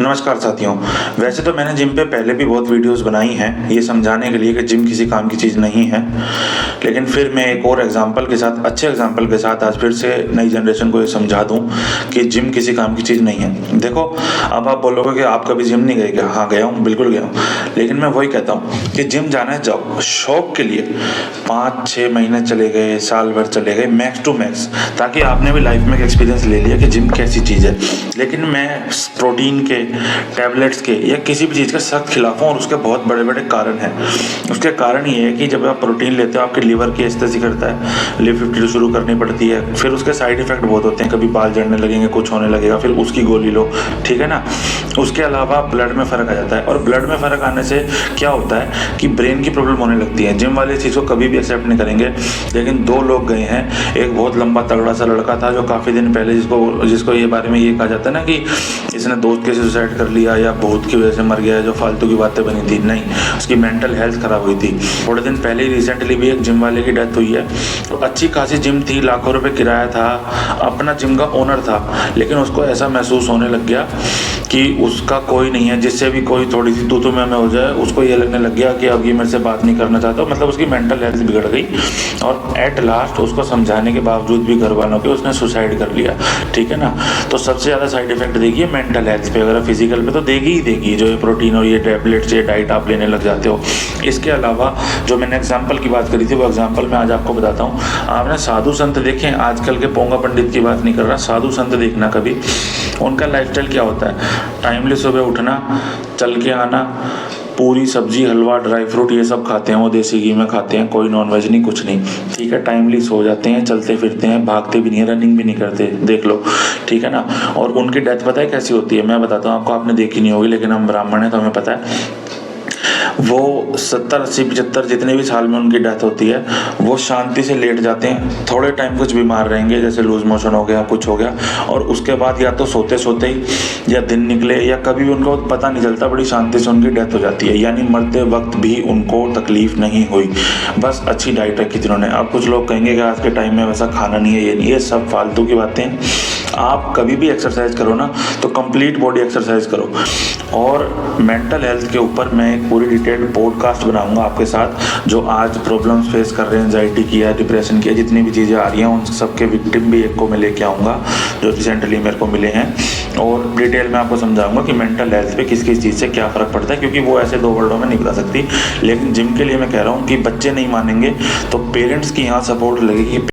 नमस्कार साथियों। वैसे तो मैंने जिम पे पहले भी बहुत वीडियोस बनाई हैं ये समझाने के लिए कि जिम किसी काम की चीज़ नहीं है, लेकिन फिर मैं एक और एग्जांपल के साथ, अच्छे एग्जांपल के साथ आज फिर से नई जनरेशन को ये समझा दूं कि जिम किसी काम की चीज़ नहीं है। देखो, अब आप बोलोगे कि आप कभी जिम नहीं गए क्या? हाँ गया हूँ, बिल्कुल गया हूँ, लेकिन मैं वही कहता हूँ कि जिम जाना है जाओ, शौक के लिए 5-6 महीने चले गए, साल भर चले गए, मैक्स टू मैक्स, ताकि आपने भी लाइफ में एक एक्सपीरियंस ले लिया कि जिम कैसी चीज़ है। लेकिन मैं प्रोटीन के, टैबलेट्स के या किसी भी चीज़ के सख्त खिलाफ हूँ, और उसके बहुत बड़े बड़े कारण हैं। उसके कारण ये है कि जब आप प्रोटीन लेते हो आपके लीवर की एस्थेसी करता है, लिवर शुरू करनी पड़ती है, फिर उसके साइड इफेक्ट बहुत होते हैं, कभी बाल झड़ने लगेंगे, कुछ होने लगेगा, फिर उसकी गोली लो, ठीक है ना। उसके अलावा ब्लड में फ़र्क आ जाता है, और ब्लड में फ़र्क आने से क्या होता है कि ब्रेन की प्रॉब्लम होने लगती है। जिम वाले इस चीज़ को कभी भी एक्सेप्ट नहीं करेंगे, लेकिन 2 लोग गए हैं। एक बहुत लंबा तगड़ा सा लड़का था जो काफ़ी दिन पहले जिसको ये बारे में ये कहा जाता है ना कि इसने दोस्त के सुसाइड कर लिया या भूत की वजह से मर गया, जो फालतू की बातें बनी थी। नहीं, उसकी मेंटल हेल्थ खराब हुई थी। थोड़े दिन पहले ही रिसेंटली भी एक जिम वाले की डेथ हुई है। तो अच्छी खासी जिम थी, लाखों रुपए किराया था, अपना जिम का ओनर था, लेकिन उसको ऐसा महसूस होने लग गया कि उसका कोई नहीं है जिससे भी कोई थोड़ी सी तू मैं हो जाए, उसको ये लगने लग गया कि अब ये मेरे से बात नहीं करना चाहता। मतलब उसकी मेंटल हेल्थ बिगड़ गई, और एट लास्ट उसको समझाने के बावजूद भी घर वालों के उसने सुसाइड कर लिया, ठीक है ना। तो सबसे ज़्यादा साइड इफेक्ट देखिए मेंटल हेल्थ पे, अगर फिजिकल पे तो देगी ही देगी, जो ये प्रोटीन और ये टैबलेट्स, ये डाइट आप लेने लग जाते हो। इसके अलावा जो मैंने एग्जाम्पल की बात करी थी, वो एग्जाम्पल मैं आज आपको बताता हूँ। आपने साधु संत देखे, आजकल के पोंगा पंडित की बात नहीं कर रहा, साधु संत देखना कभी। उनका लाइफस्टाइल क्या होता है? टाइमली सुबह उठना, चल के आना, पूरी सब्जी, हलवा, ड्राई फ्रूट ये सब खाते हैं, वो देसी घी में खाते हैं, कोई नॉनवेज नहीं, कुछ नहीं, ठीक है। टाइमली सो जाते हैं, चलते फिरते हैं, भागते भी नहीं है, रनिंग भी नहीं करते, देख लो, ठीक है ना। और उनकी डेथ पता है कैसी होती है? मैं बताता हूँ आपको, आपने देखी नहीं होगी, लेकिन हम ब्राह्मण हैं तो हमें पता है। वो 70, 80, 75 जितने भी साल में उनकी डेथ होती है, वो शांति से लेट जाते हैं, थोड़े टाइम कुछ बीमार रहेंगे, जैसे लूज मोशन हो गया, कुछ हो गया, और उसके बाद या तो सोते सोते ही या दिन निकले या कभी भी उनको पता नहीं चलता, बड़ी शांति से उनकी डेथ हो जाती है। यानी मरते वक्त भी उनको तकलीफ नहीं हुई, बस अच्छी डाइट रखी थी उन्होंने। अब कुछ लोग कहेंगे कि आज के टाइम में वैसा खाना नहीं है, ये नहीं, ये सब फालतू की बातें। आप कभी भी एक्सरसाइज करो ना, तो कंप्लीट बॉडी एक्सरसाइज करो। और मेंटल हेल्थ के ऊपर मैं एक पूरी डिटेल्ड पॉडकास्ट बनाऊंगा आपके साथ, जो आज प्रॉब्लम्स फेस कर रहे हैं, एंजाइटी की या डिप्रेशन की, जितनी भी चीज़ें आ रही हैं, उन सबके विक्टिम भी एक को मैं लेके आऊँगा, जो रिसेंटली मेरे को मिले हैं, और डिटेल में आपको समझाऊंगा कि मेंटल हेल्थ पे किस किस चीज़ से क्या फ़र्क पड़ता है, क्योंकि वो ऐसे 2 वर्डों में नहीं बता सकती। लेकिन जिम के लिए मैं कह रहा हूँ कि बच्चे नहीं मानेंगे तो पेरेंट्स की यहाँ सपोर्ट लगेगी।